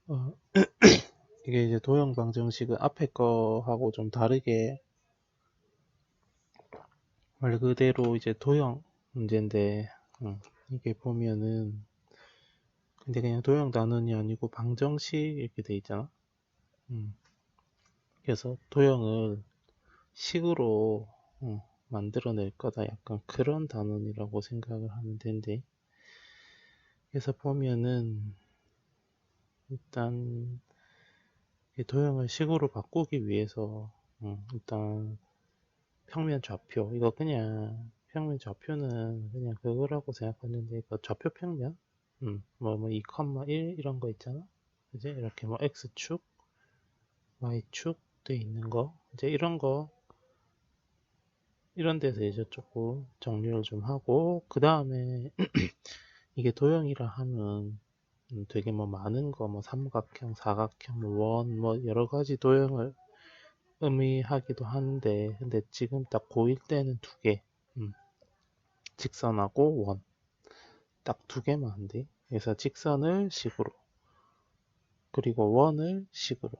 어, 이게 이제 도형 방정식은 앞에 거하고 좀 다르게 말 그대로 이제 도형 문제인데, 이게 보면은 근데 그냥 도형 단원이 아니고 방정식 이렇게 돼 있잖아. 그래서 도형을 식으로 만들어낼 거다. 약간 그런 단원이라고 생각을 하면 되는데, 그래서 보면은 일단 이 도형을 식으로 바꾸기 위해서 일단 평면 좌표 이거 그냥 평면 좌표는 그냥 그거라고 생각하는데 이거 좌표 평면 뭐 2,1 이런 거 있잖아. 이제 이렇게 뭐 x축 y축 돼 있는 거 이제 이런 거 이런 데서 이제 조금 정리를 좀 하고 그 다음에 이게 도형이라 하면 되게 뭐 많은 거 뭐 삼각형 사각형 뭐 원 뭐 여러 가지 도형을 의미하기도 하는데 근데 지금 딱 고1 때는 두 개 직선하고 원 딱 두 개만 한대. 그래서 직선을 식으로 그리고 원을 식으로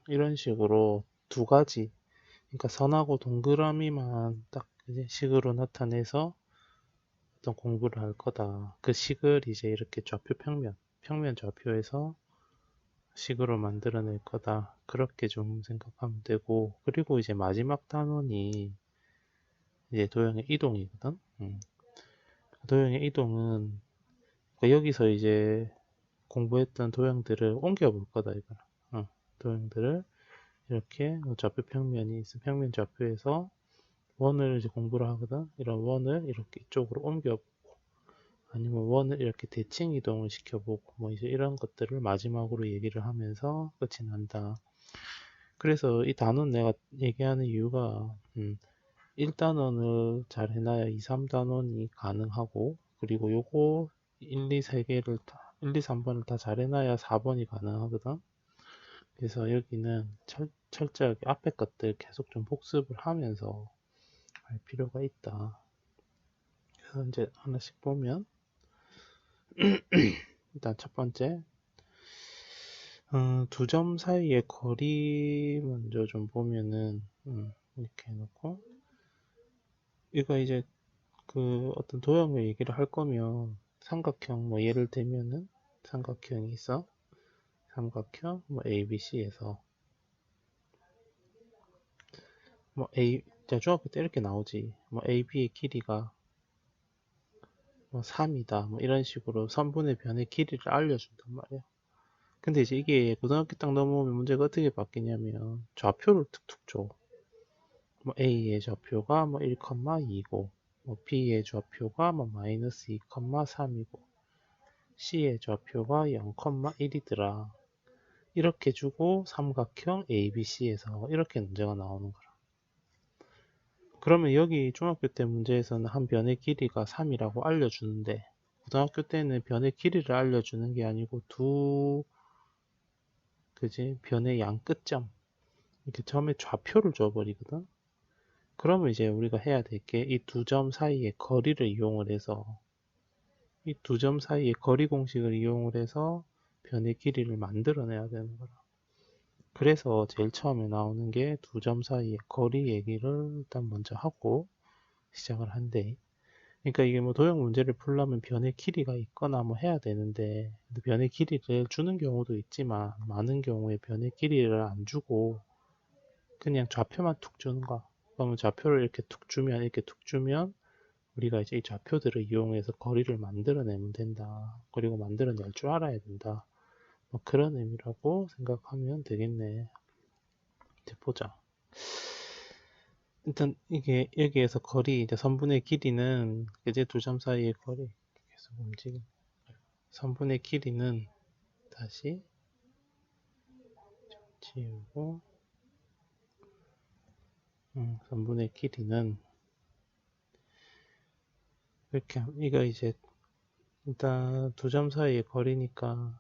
이런 식으로 두 가지 그러니까 선하고 동그라미만 딱 이제 식으로 나타내서 어떤 공부를 할 거다. 그 식을 이제 이렇게 좌표 평면 좌표에서 식으로 만들어낼 거다. 그렇게 좀 생각하면 되고 그리고 이제 마지막 단원이 이제 도형의 이동이거든. 도형의 이동은 그러니까 여기서 이제 공부했던 도형들을 옮겨 볼 거다 이거. 도형들을 이렇게 좌표 평면이 있어 평면 좌표에서 원을 이제 공부를 하거든. 이런 원을 이렇게 이쪽으로 옮겨 보고 아니면 원을 이렇게 대칭 이동을 시켜보고 뭐 이제 이런 것들을 마지막으로 얘기를 하면서 끝이 난다. 그래서 이 단원 내가 얘기하는 이유가 1단원을 잘 해놔야 2, 3단원이 가능하고 그리고 요거 1, 2, 3개를 다 1, 2, 3번을 다 잘 해놔야 4번이 가능하거든. 그래서 여기는 철저하게 앞에 것들 계속 좀 복습을 하면서 할 필요가 있다. 그래서 이제 하나씩 보면 일단 첫 번째 두 점 사이의 거리 먼저 좀 보면은 이렇게 해놓고 이거 이제 그 어떤 도형을 얘기를 할 거면 삼각형 뭐 예를 들면은 삼각형이 있어 삼각형 뭐 ABC에서 뭐 자, 중학교 때 이렇게 나오지 뭐 AB의 길이가 뭐 3이다 뭐 이런 식으로 선분의 변의 길이를 알려준단 말이야. 근데 이제 이게 고등학교 딱 넘어오면 문제가 어떻게 바뀌냐면 좌표를 툭툭 줘. 뭐 A의 좌표가 뭐 1,2고 뭐 B의 좌표가 뭐 마이너스 2,3이고 C의 좌표가 0,1이더라. 이렇게 주고 삼각형 ABC에서 이렇게 문제가 나오는 거라. 그러면 여기 중학교 때 문제에서는 한 변의 길이가 3이라고 알려주는데 고등학교 때는 변의 길이를 알려주는 게 아니고 그지 변의 양 끝점 이렇게 점의 좌표를 줘버리거든. 그러면 이제 우리가 해야 될 게 이 두 점 사이의 거리를 이용을 해서 이 두 점 사이의 거리 공식을 이용을 해서 변의 길이를 만들어내야 되는 거라. 그래서 제일 처음에 나오는 게 두 점 사이의 거리 얘기를 일단 먼저 하고 시작을 한대. 그러니까 이게 뭐 도형 문제를 풀려면 변의 길이가 있거나 뭐 해야 되는데 변의 길이를 주는 경우도 있지만 많은 경우에 변의 길이를 안 주고 그냥 좌표만 툭 주는 거야. 그러면 좌표를 이렇게 툭 주면 우리가 이제 이 좌표들을 이용해서 거리를 만들어내면 된다. 그리고 만들어낼 줄 알아야 된다. 뭐 그런 의미라고 생각하면 되겠네. 이제 보자. 일단 이게 여기에서 거리 이제 선분의 길이는 이제 두 점 사이의 거리 계속 움직임. 선분의 길이는 다시 지우고 선분의 길이는 이렇게 이거 이제 일단 두 점 사이의 거리니까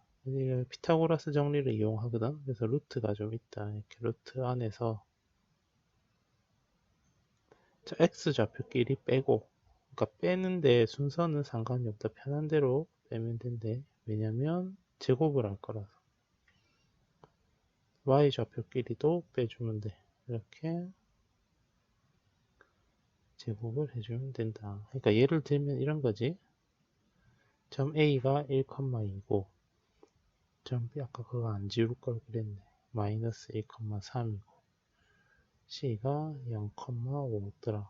피타고라스 정리를 이용하거든. 그래서 루트가 좀 있다. 이렇게 루트 안에서 자, x좌표끼리 빼고 그러니까 빼는데 순서는 상관이 없다. 편한 대로 빼면 된대. 왜냐면 제곱을 할 거라서. y 좌표끼리도 빼주면 돼. 이렇게 제곱을 해주면 된다. 그러니까 예를 들면 이런 거지. 점 A가 1,2고 점 B 아까 그거 안 지울 걸 그랬네. 마이너스 1,3이고 C가 0,5더라.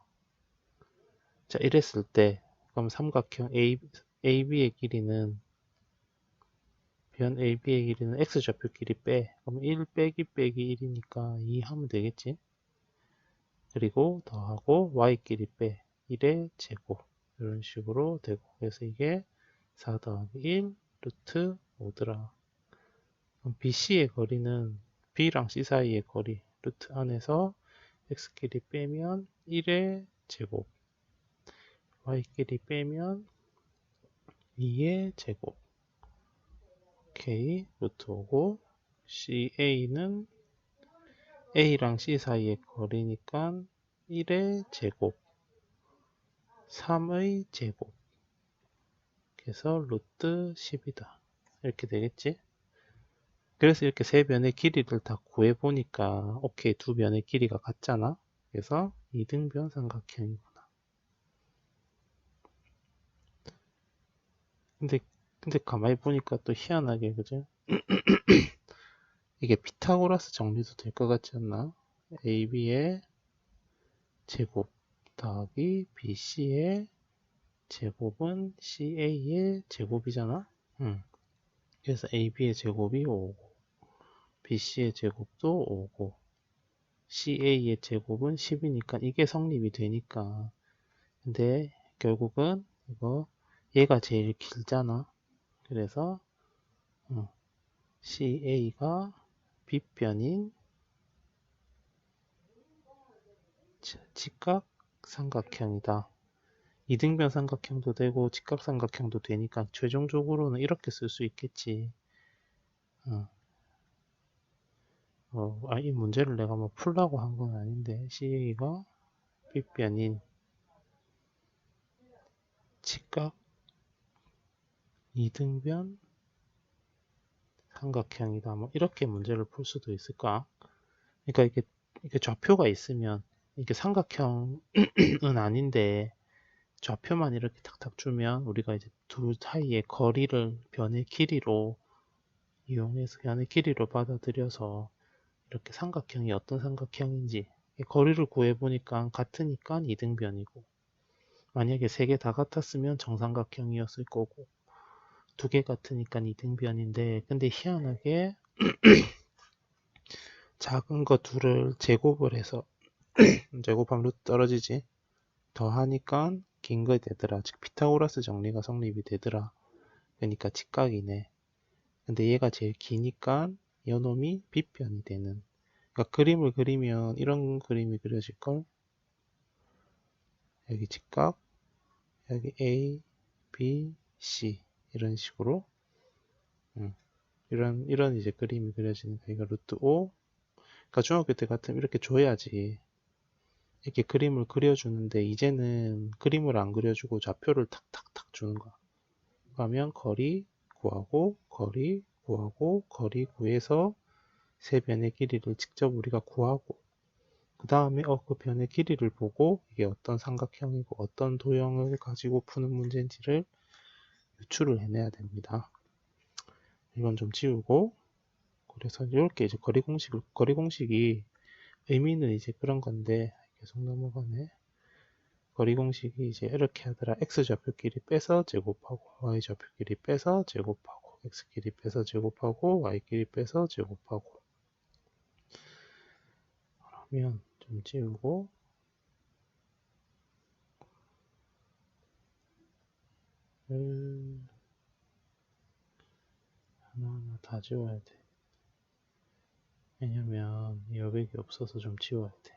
자, 이랬을 때 그럼 삼각형 AB의 길이는 변 AB의 길이는 X좌표끼리 빼. 그럼 1 빼기 1이니까 2 하면 되겠지. 그리고 더하고 Y끼리 빼. 1의 제곱. 이런 식으로 되고. 그래서 이게 4 더하기 1 루트 5더라. 그럼 BC의 거리는 B랑 C 사이의 거리. 루트 안에서 X끼리 빼면 1의 제곱. Y끼리 빼면 2의 제곱. 오케이. 루트 5고 CA는 A랑 C 사이의 거리니까 1의 제곱 3의 제곱 그래서 루트 10이다 이렇게 되겠지. 그래서 이렇게 세 변의 길이를 다 구해보니까 오케이 두 변의 길이가 같잖아. 그래서 이등변 삼각형이구나. 근데 가만히 보니까 또 희한하게 그죠? 이게 피타고라스 정리도 될 것 같지 않나? AB의 제곱 더하기 BC의 제곱은 CA의 제곱이잖아? 그래서 AB의 제곱이 5고, BC의 제곱도 5고, CA의 제곱은 10이니까 이게 성립이 되니까. 근데 결국은 이거 얘가 제일 길잖아. 그래서 CA가 빗변인 직각 삼각형이다. 이등변 삼각형도 되고 직각 삼각형도 되니까 최종적으로는 이렇게 쓸 수 있겠지. 이 문제를 내가 뭐 풀라고 한 건 아닌데 CA가 빗변인 직각 이등변 삼각형이다. 뭐 이렇게 문제를 풀 수도 있을까? 그러니까 이게 좌표가 있으면 이게 삼각형은 아닌데 좌표만 이렇게 탁탁 주면 우리가 이제 둘 사이의 거리를 변의 길이로 이용해서 변의 길이로 받아들여서 이렇게 삼각형이 어떤 삼각형인지 거리를 구해보니까 같으니까 이등변이고 만약에 세 개 다 같았으면 정삼각형이었을 거고 두 개 같으니까 이등변인데 근데 희한하게 작은 거 둘을 제곱을 해서 제곱하면 루트 떨어지지 더하니까 긴 거 되더라. 즉 피타고라스 정리가 성립이 되더라. 그러니까 직각이네. 근데 얘가 제일 기니까 요놈이 빗변이 되는. 그러니까 그림을 그리면 이런 그림이 그려질걸. 여기 직각, 여기 A, B, C 이런 식으로 이런 이제 그림이 그려지니까 이거 루트 5. 그러니까 중학교 때 같으면 이렇게 줘야지. 이렇게 그림을 그려주는데 이제는 그림을 안 그려주고 좌표를 탁탁탁 주는 거야. 그러면 거리 구하고 거리 구하고 거리 구해서 세 변의 길이를 직접 우리가 구하고 그 다음에 그 변의 길이를 보고 이게 어떤 삼각형이고 어떤 도형을 가지고 푸는 문제인지를 유추를 해내야 됩니다. 이건 좀 지우고 그래서 이렇게 이제 거리 공식이 의미는 이제 그런 건데 계속 넘어가네. 거리 공식이 이제 이렇게 하더라. x좌표끼리 빼서 제곱하고 y좌표끼리 빼서 제곱하고 x끼리 빼서 제곱하고 y끼리 빼서 제곱하고 그러면 좀 지우고 하나하나 다 지워야 돼. 왜냐면 여백이 없어서 좀 지워야 돼.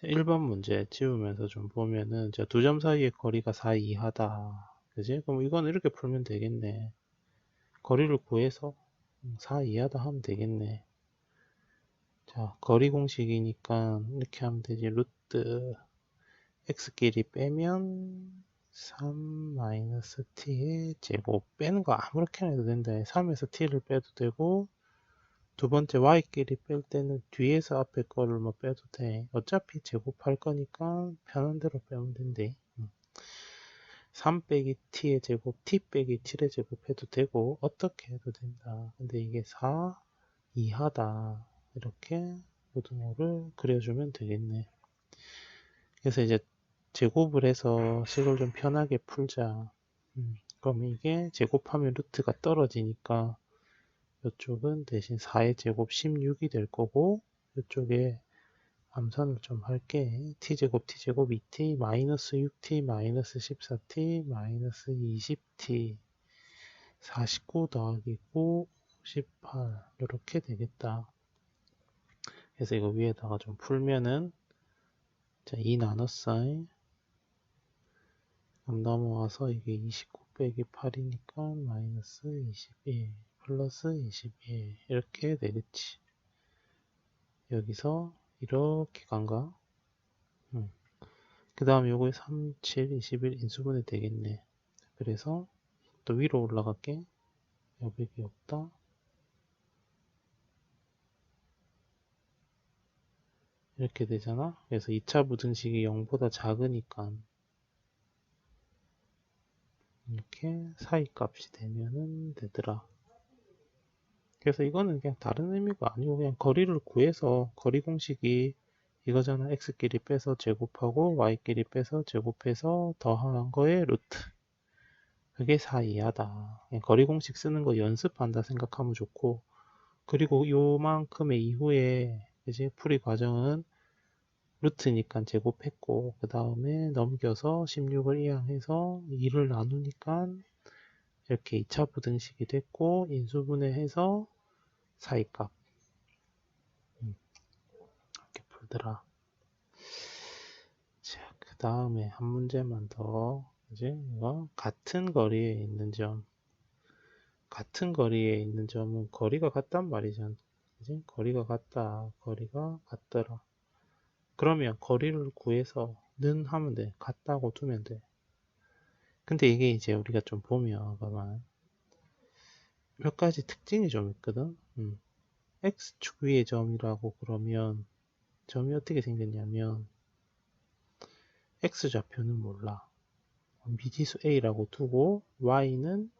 1번 문제 지우면서 좀 보면은 두 점 사이의 거리가 4 이하다. 그지? 그럼 이거는 이렇게 풀면 되겠네. 거리를 구해서 4 이하다 하면 되겠네. 자, 거리 공식이니까 이렇게 하면 되지. 루트 x끼리 빼면 3-t의 제곱 빼는 거 아무렇게나 해도 된다. 3에서 t를 빼도 되고 두 번째 y끼리 뺄 때는 뒤에서 앞에 거를 뭐 빼도 돼. 어차피 제곱할 거니까 편한 대로 빼면 된대. 3 빼기 t의 제곱, t 빼기 7의 제곱 해도 되고 어떻게 해도 된다. 근데 이게 4 이하다. 이렇게 고등호를 그려주면 되겠네. 그래서 이제 제곱을 해서 식을 좀 편하게 풀자. 그럼 이게 제곱하면 루트가 떨어지니까 이쪽은 대신 4의 제곱 16이 될 거고 이쪽에 암산을 좀 할게. t제곱 t제곱 2t 마이너스 6t 마이너스 14t 마이너스 20t 49 더하기 9 18 이렇게 되겠다. 그래서 이거 위에다가 좀 풀면은 자, 2 나눴어. 그럼 넘어와서 이게 29 빼기 8이니까 마이너스 21 플러스 21 이렇게 되겠지. 여기서 이렇게 간가? 그 다음 요거에 3, 7, 21 인수분해 되겠네. 그래서 또 위로 올라갈게. 여백이 없다. 이렇게 되잖아. 그래서 2차 부등식이 0보다 작으니까 이렇게 사이값이 되면은 되더라. 그래서 이거는 그냥 다른 의미가 아니고 그냥 거리를 구해서 거리 공식이 이거잖아. x끼리 빼서 제곱하고 y끼리 빼서 제곱해서 더한 거의 루트. 그게 4 이하다. 그냥 거리 공식 쓰는 거 연습한다 생각하면 좋고 그리고 요만큼의 이후에 이제 풀이 과정은 루트니까 제곱했고 그 다음에 넘겨서 16을 이항해서 2를 나누니까 이렇게 2차 부등식이 됐고 인수분해해서 사이값 이렇게 풀더라. 자, 그 다음에 한 문제만 더 이제 이거 같은 거리에 있는 점 같은 거리에 있는 점은 거리가 같단 말이잖아. 그지? 거리가 같다. 거리가 같더라. 그러면 거리를 구해서 는 하면 돼. 같다고 두면 돼. 근데 이게 이제 우리가 좀 보면 가만 몇 가지 특징이 좀 있거든. x축 위의 점이라고 그러면 점이 어떻게 생겼냐면 x좌표는 몰라. 미지수 a라고 두고 y는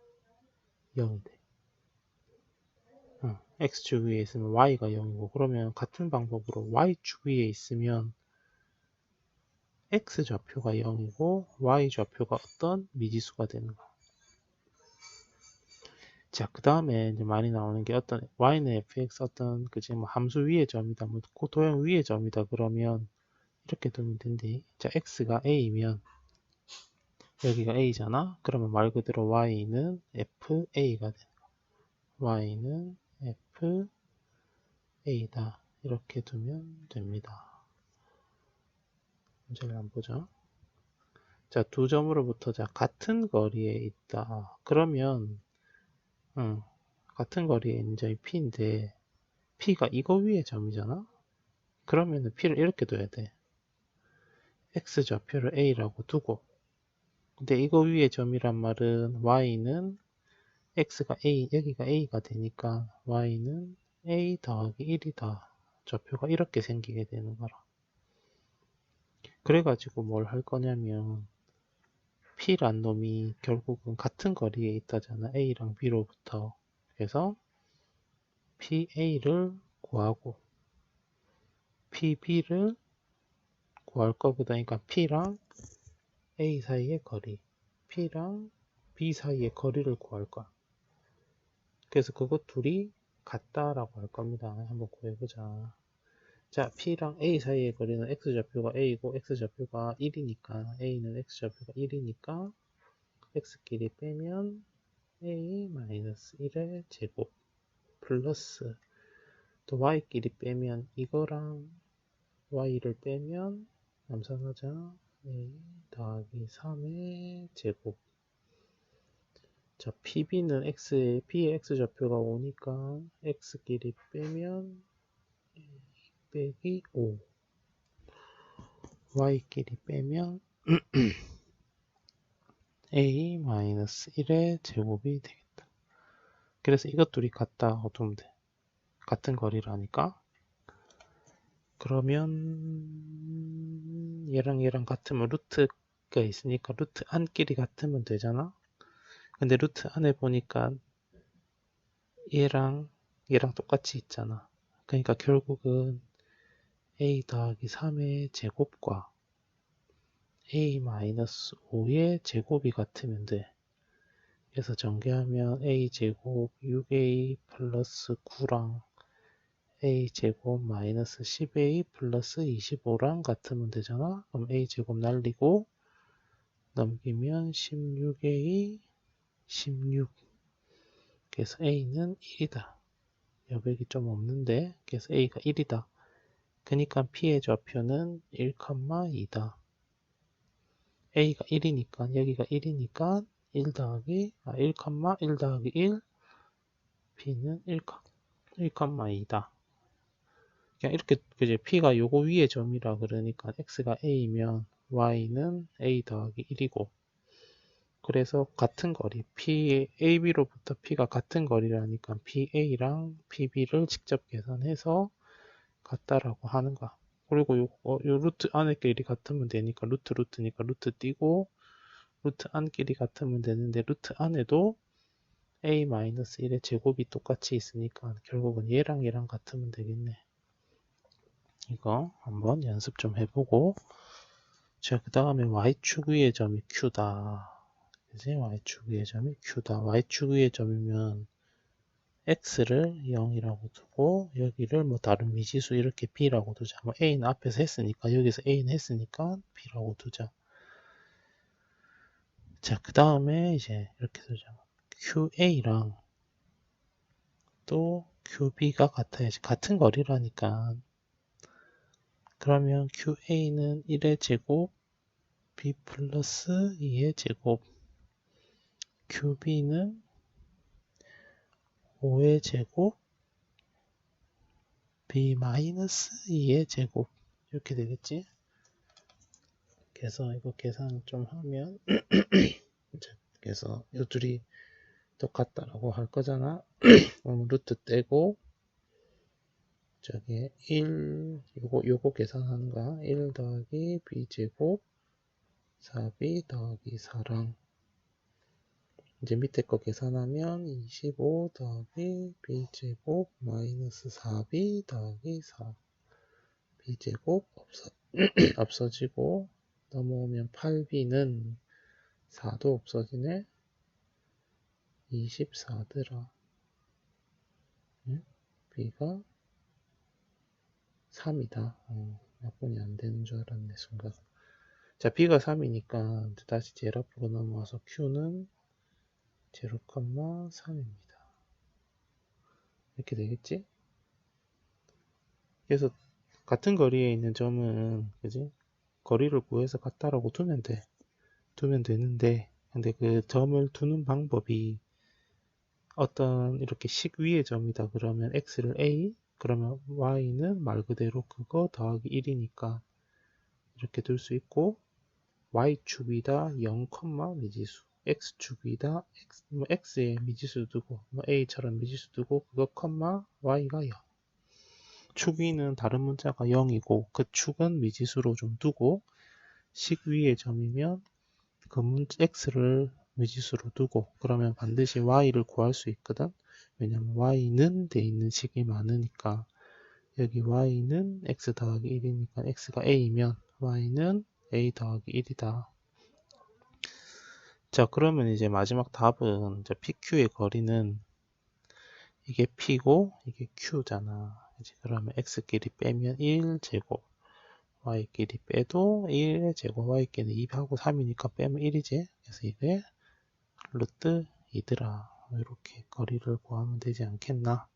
0이 돼. x축 위에 있으면 y가 0이고 그러면 같은 방법으로 y축 위에 있으면 x좌표가 0이고 y좌표가 어떤 미지수가 되는 거야. 자, 그 다음에 이제 많이 나오는 게 어떤 y는 fx 어떤 그지 뭐 함수 위의 점이다, 뭐 도형 위의 점이다 그러면 이렇게 두면 된대. 자, x가 a면 여기가 a잖아. 그러면 말 그대로 y는 fa가 되는 거야. y는 fa다. 이렇게 두면 됩니다. 문제를 한번 보자. 자, 두 점으로부터 자 같은 거리에 있다. 그러면 같은 거리에 있는 점이 P인데 P가 이거 위에 점이잖아? 그러면은 P를 이렇게 둬야 돼. X좌표를 A라고 두고 근데 이거 위에 점이란 말은 Y는 X가 A, 여기가 A가 되니까 Y는 A 더하기 1이다. 좌표가 이렇게 생기게 되는 거라. 그래가지고 뭘 할 거냐면 P란 놈이 결국은 같은 거리에 있다잖아. A랑 B로부터. 그래서 PA를 구하고 PB를 구할 거보다 그러니까 P랑 A 사이의 거리 P랑 B 사이의 거리를 구할 거야. 그래서 그것 둘이 같다라고 할 겁니다. 한번 구해보자. 자, P랑 A 사이의 거리는 X좌표가 A고 X좌표가 1이니까 A는 X좌표가 1이니까 X끼리 빼면 A-1의 제곱 플러스 또 Y끼리 빼면 이거랑 Y를 빼면 암산하자 A 더하기 3의 제곱 자 PB는 X에 B의 X좌표가 5니까 X끼리 빼면 빼기 5 Y끼리 빼면 a-1의 제곱이 되겠다. 그래서 이것 둘이 같다고 두면 돼. 같은 거리라니까. 그러면 얘랑 같으면 루트가 있으니까 루트 안끼리 같으면 되잖아. 근데 루트 안에 보니까 얘랑 똑같이 있잖아. 그러니까 결국은 a 더하기 3의 제곱과 a-5의 제곱이 같으면 돼. 그래서 전개하면 a 제곱 6a 플러스 9랑 a 제곱 마이너스 10a 플러스 25랑 같으면 되잖아. 그럼 a 제곱 날리고 넘기면 16a 16. 그래서 a는 1이다. 여백이 좀 없는데 그래서 a가 1이다. 그러니까 p의 좌표는 1, 2다. a가 1이니까 여기가 1이니까 1 더하기 1, 1 더하기 1 p는 1, 2다. 그냥 이렇게 그제 p가 요거 위에 점이라 그러니까 x가 a면 y는 a 더하기 1이고 그래서 같은 거리 p ab로부터 p가 같은 거리라니까 pa랑 pb를 직접 계산해서 같다라고 하는 거야. 그리고 요 루트 안에끼리 같으면 되니까 루트니까 루트 띄고 루트 안끼리 같으면 되는데 루트 안에도 a-1의 제곱이 똑같이 있으니까 결국은 얘랑 같으면 되겠네. 이거 한번 연습 좀 해보고 자, 그 다음에 y축 위의 점이 q다. 그지? y축 위의 점이 q다. y축 위의 점이면 x를 0이라고 두고 여기를 뭐 다른 미지수 이렇게 b라고 두자. 뭐 a는 앞에서 했으니까 여기서 a는 했으니까 b라고 두자. 자, 그 다음에 이제 이렇게 두자. qa랑 또 qb가 같아야지. 같은 거리라니까. 그러면 qa는 1의 제곱 b 플러스 2의 제곱 qb는 5의 제곱 b 마이너스 2의 제곱 이렇게 되겠지. 그래서 이거 계산 좀 하면 그래서 이 둘이 똑같다라고 할 거잖아. 그럼 루트 떼고 저기 1 요거 계산하는 거야. 1 더하기 b 제곱 4b 더하기 4랑 이제 밑에 거 계산하면 25 더하기 b제곱 마이너스 4b 더하기 4 b제곱 없어지고 넘어오면 8b는 4도 없어지네 24더라 응? b가 3이다 약분이 안 되는 줄 알았네 순간. 자 b가 3이니까 다시 제일 앞으로 넘어와서 q는 0,3입니다. 이렇게 되겠지? 그래서 같은 거리에 있는 점은 그지? 거리를 구해서 같다라고 두면 돼. 두면 되는데 근데 그 점을 두는 방법이 어떤 이렇게 식 위의 점이다 그러면 x를 a 그러면 y는 말 그대로 그거 더하기 1이니까 이렇게 둘 수 있고 y축이다 0, 미지수 x축이다 x에 미지수 두고 a처럼 미지수 두고 그거 y가 0 축 위는 다른 문자가 0이고 그 축은 미지수로 좀 두고 식 위의 점이면 그 x를 미지수로 두고 그러면 반드시 y를 구할 수 있거든. 왜냐면 y는 돼 있는 식이 많으니까 여기 y는 x 더하기 1이니까 x가 a이면 y는 a 더하기 1이다. 자 그러면 이제 마지막 답은 이제 pq의 거리는 이게 p고 이게 q잖아. 이제 그러면 x끼리 빼면 1제곱 y끼리 빼도 1의 제곱 y끼리 2하고 3이니까 빼면 1이지. 그래서 이게 루트 2더라. 이렇게 거리를 구하면 되지 않겠나.